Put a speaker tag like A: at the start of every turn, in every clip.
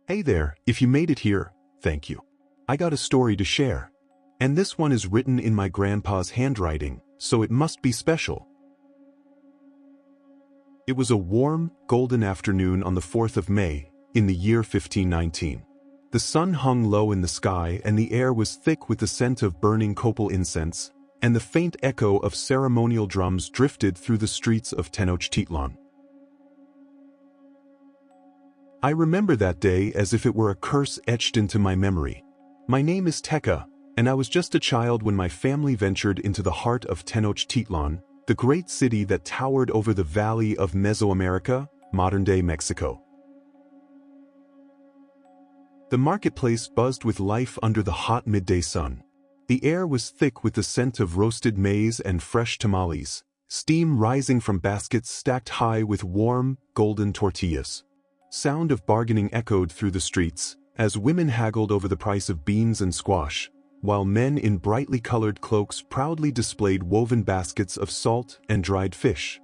A: Hey there, if you made it here, thank you. I got a story to share. And this one is written in my grandpa's handwriting, so it must be special. It was a warm, golden afternoon on the 4th of May, in the year 1519. The sun hung low in the sky and the air was thick with the scent of burning copal incense, and the faint echo of ceremonial drums drifted through the streets of Tenochtitlan. I remember that day as if it were a curse etched into my memory. My name is Tekka, and I was just a child when my family ventured into the heart of Tenochtitlan, the great city that towered over the valley of Mesoamerica, modern-day Mexico. The marketplace buzzed with life under the hot midday sun. The air was thick with the scent of roasted maize and fresh tamales, steam rising from baskets stacked high with warm, golden tortillas. Sound of bargaining echoed through the streets, as women haggled over the price of beans and squash, while men in brightly colored cloaks proudly displayed woven baskets of salt and dried fish.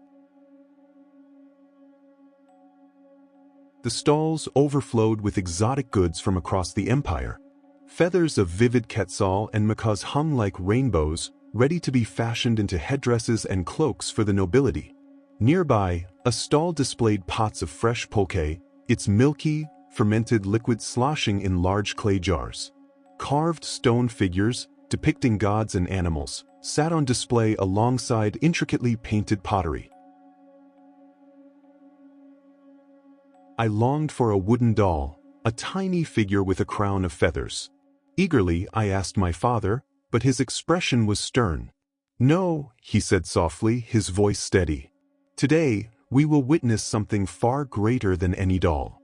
A: The stalls overflowed with exotic goods from across the empire. Feathers of vivid quetzal and macaws hung like rainbows, ready to be fashioned into headdresses and cloaks for the nobility. Nearby, a stall displayed pots of fresh pulque, its milky, fermented liquid sloshing in large clay jars. Carved stone figures, depicting gods and animals, sat on display alongside intricately painted pottery. I longed for a wooden doll, a tiny figure with a crown of feathers. Eagerly, I asked my father, but his expression was stern. "No," he said softly, his voice steady. "Today, we will witness something far greater than any doll."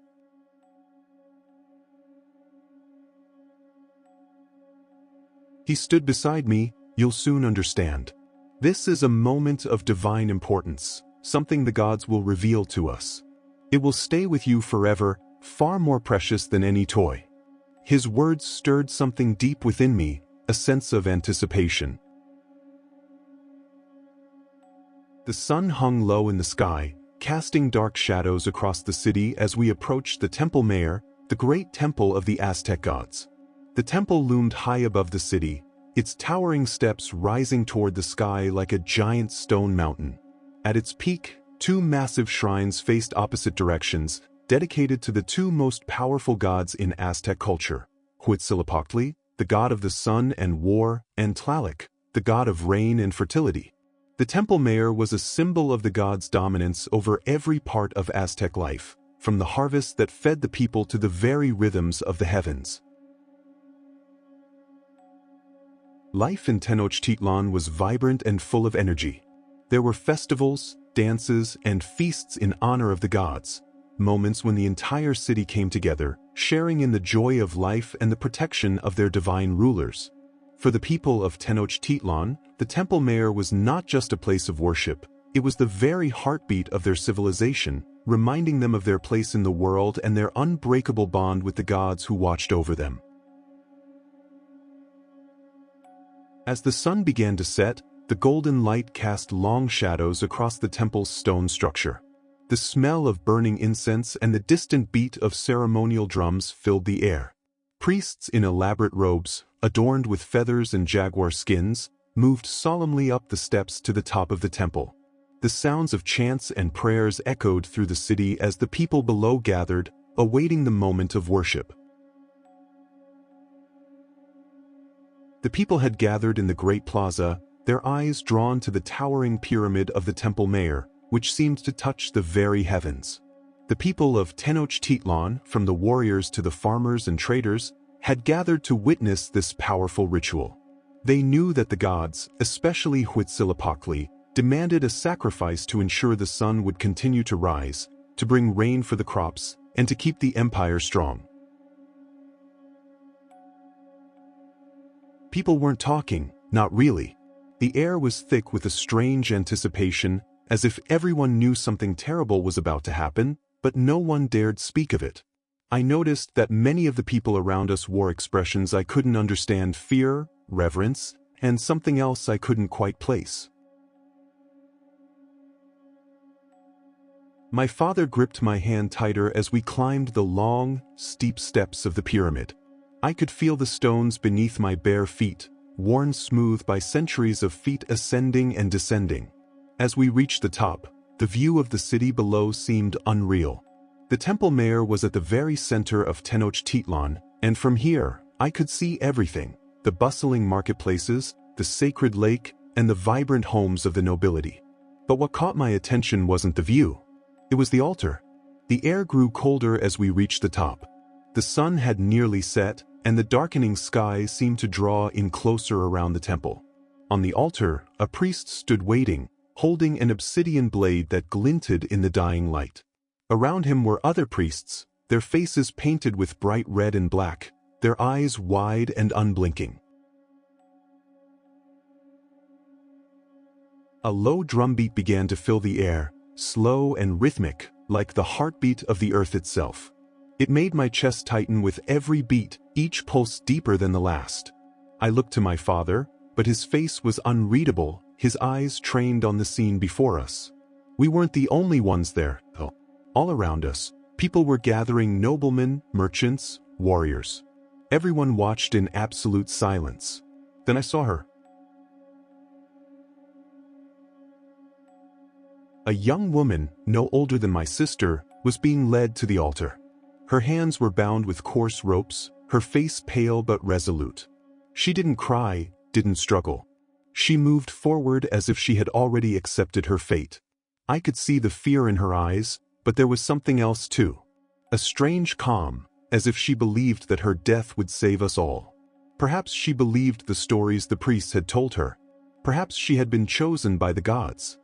A: He stood beside me. "You'll soon understand. This is a moment of divine importance, something the gods will reveal to us. It will stay with you forever, far more precious than any toy." His words stirred something deep within me, a sense of anticipation. The sun hung low in the sky, casting dark shadows across the city as we approached the Temple Mayor, the great temple of the Aztec gods. The temple loomed high above the city, its towering steps rising toward the sky like a giant stone mountain. At its peak, two massive shrines faced opposite directions, dedicated to the two most powerful gods in Aztec culture: Huitzilopochtli, the god of the sun and war, and Tlaloc, the god of rain and fertility. The Temple Mayor was a symbol of the god's dominance over every part of Aztec life, from the harvest that fed the people to the very rhythms of the heavens. Life in Tenochtitlan was vibrant and full of energy. There were festivals, dances, and feasts in honor of the gods, moments when the entire city came together, sharing in the joy of life and the protection of their divine rulers. For the people of Tenochtitlan, the Temple Mayor was not just a place of worship, it was the very heartbeat of their civilization, reminding them of their place in the world and their unbreakable bond with the gods who watched over them. As the sun began to set, the golden light cast long shadows across the temple's stone structure. The smell of burning incense and the distant beat of ceremonial drums filled the air. Priests in elaborate robes, adorned with feathers and jaguar skins, moved solemnly up the steps to the top of the temple. The sounds of chants and prayers echoed through the city as the people below gathered, awaiting the moment of worship. The people had gathered in the great plaza, their eyes drawn to the towering pyramid of the Temple Mayor, which seemed to touch the very heavens. The people of Tenochtitlan, from the warriors to the farmers and traders, had gathered to witness this powerful ritual. They knew that the gods, especially Huitzilopochtli, demanded a sacrifice to ensure the sun would continue to rise, to bring rain for the crops, and to keep the empire strong. People weren't talking, not really. The air was thick with a strange anticipation, as if everyone knew something terrible was about to happen, but no one dared speak of it. I noticed that many of the people around us wore expressions I couldn't understand: fear, reverence, and something else I couldn't quite place. My father gripped my hand tighter as we climbed the long, steep steps of the pyramid. I could feel the stones beneath my bare feet, worn smooth by centuries of feet ascending and descending. As we reached the top, the view of the city below seemed unreal. The temple mayor was at the very center of Tenochtitlan, and from here, I could see everything: the bustling marketplaces, the sacred lake, and the vibrant homes of the nobility. But what caught my attention wasn't the view. It was the altar. The air grew colder as we reached the top. The sun had nearly set, and the darkening sky seemed to draw in closer around the temple. On the altar, a priest stood waiting, holding an obsidian blade that glinted in the dying light. Around him were other priests, their faces painted with bright red and black, their eyes wide and unblinking. A low drumbeat began to fill the air, slow and rhythmic, like the heartbeat of the earth itself. It made my chest tighten with every beat, each pulse deeper than the last. I looked to my father, but his face was unreadable, his eyes trained on the scene before us. We weren't the only ones there, though. All around us, people were gathering: noblemen, merchants, warriors. Everyone watched in absolute silence. Then I saw her. A young woman, no older than my sister, was being led to the altar. Her hands were bound with coarse ropes, her face pale but resolute. She didn't cry, didn't struggle. She moved forward as if she had already accepted her fate. I could see the fear in her eyes, but there was something else too. A strange calm, as if she believed that her death would save us all. Perhaps she believed the stories the priests had told her. Perhaps she had been chosen by the gods.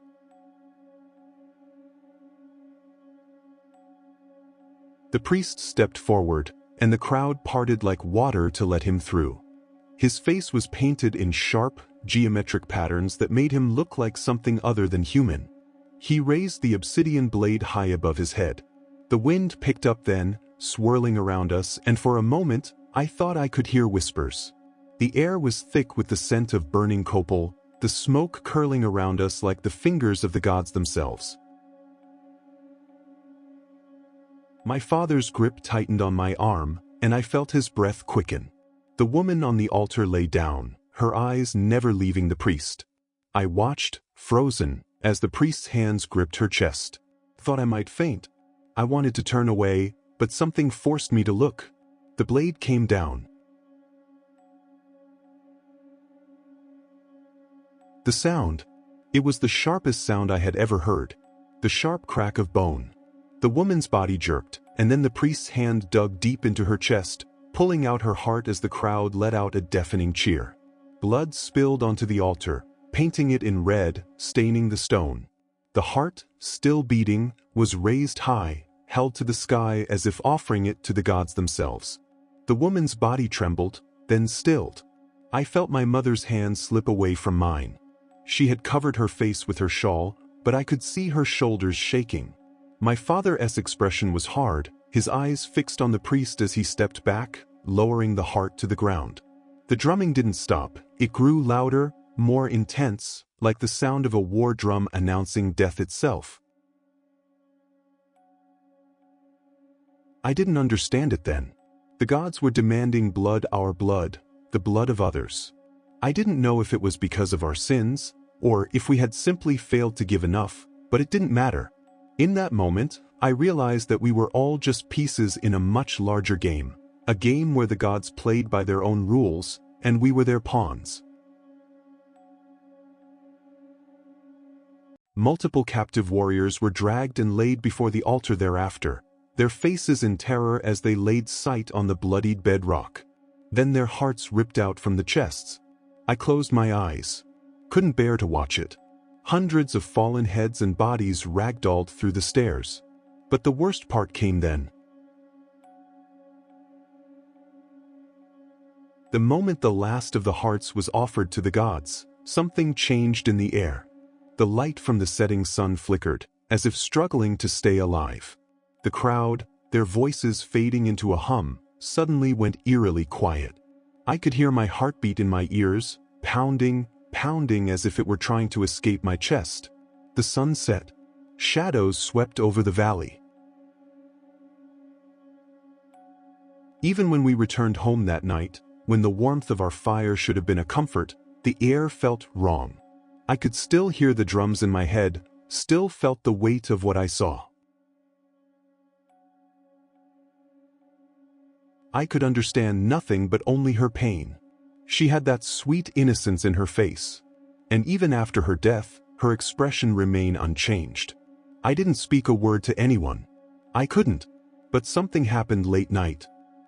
A: The priest stepped forward, and the crowd parted like water to let him through. His face was painted in sharp, geometric patterns that made him look like something other than human. He raised the obsidian blade high above his head. The wind picked up then, swirling around us, and for a moment, I thought I could hear whispers. The air was thick with the scent of burning copal, the smoke curling around us like the fingers of the gods themselves. My father's grip tightened on my arm, and I felt his breath quicken. The woman on the altar lay down, her eyes never leaving the priest. I watched, frozen, as the priest's hands gripped her chest. Thought I might faint. I wanted to turn away, but something forced me to look. The blade came down. The sound. It was the sharpest sound I had ever heard. The sharp crack of bone. The woman's body jerked, and then the priest's hand dug deep into her chest, pulling out her heart as the crowd let out a deafening cheer. Blood spilled onto the altar, painting it in red, staining the stone. The heart, still beating, was raised high, held to the sky as if offering it to the gods themselves. The woman's body trembled, then stilled. I felt my mother's hand slip away from mine. She had covered her face with her shawl, but I could see her shoulders shaking. My father's expression was hard, his eyes fixed on the priest as he stepped back, lowering the heart to the ground. The drumming didn't stop. It grew louder, more intense, like the sound of a war drum announcing death itself. I didn't understand it then. The gods were demanding blood, our blood, the blood of others. I didn't know if it was because of our sins, or if we had simply failed to give enough, but it didn't matter. In that moment, I realized that we were all just pieces in a much larger game, a game where the gods played by their own rules, and we were their pawns. Multiple captive warriors were dragged and laid before the altar thereafter, their faces in terror as they laid sight on the bloodied bedrock. Then their hearts ripped out from the chests. I closed my eyes. Couldn't bear to watch it. Hundreds of fallen heads and bodies ragdolled through the stairs. But the worst part came then. The moment the last of the hearts was offered to the gods, something changed in the air. The light from the setting sun flickered, as if struggling to stay alive. The crowd, their voices fading into a hum, suddenly went eerily quiet. I could hear my heartbeat in my ears, pounding as if it were trying to escape my chest. The sun set. Shadows swept over the valley. Even when we returned home that night, when the warmth of our fire should have been a comfort, the air felt wrong. I could still hear the drums in my head, still felt the weight of what I saw. I could understand nothing but only her pain. She had that sweet innocence in her face. And even after her death, her expression remained unchanged. I didn't speak a word to anyone. I couldn't. But something happened late night.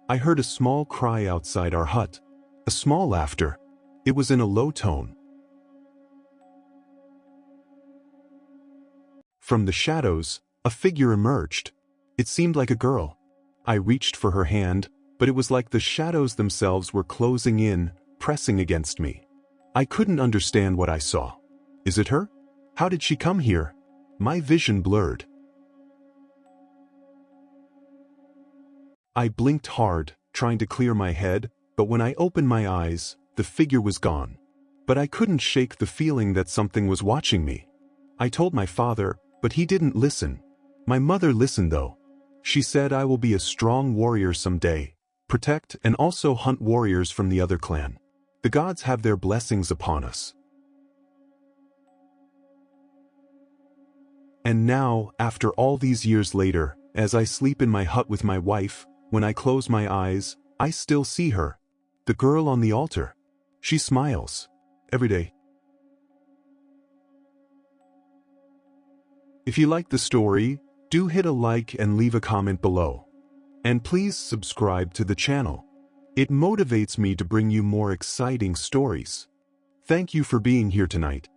A: I heard a small cry outside our hut. A small laughter. It was in a low tone. From the shadows, a figure emerged. It seemed like a girl. I reached for her hand, but it was like the shadows themselves were closing in, pressing against me. I couldn't understand what I saw. Is it her? How did she come here? My vision blurred. I blinked hard, trying to clear my head, but when I opened my eyes, the figure was gone. But I couldn't shake the feeling that something was watching me. I told my father, but he didn't listen. My mother listened though. She said I will be a strong warrior someday, protect and also hunt warriors from the other clan. The gods have their blessings upon us. And now, after all these years later, as I sleep in my hut with my wife, when I close my eyes, I still see her. The girl on the altar. She smiles. Every day. If you like the story, do hit a like and leave a comment below. And please subscribe to the channel. It motivates me to bring you more exciting stories. Thank you for being here tonight.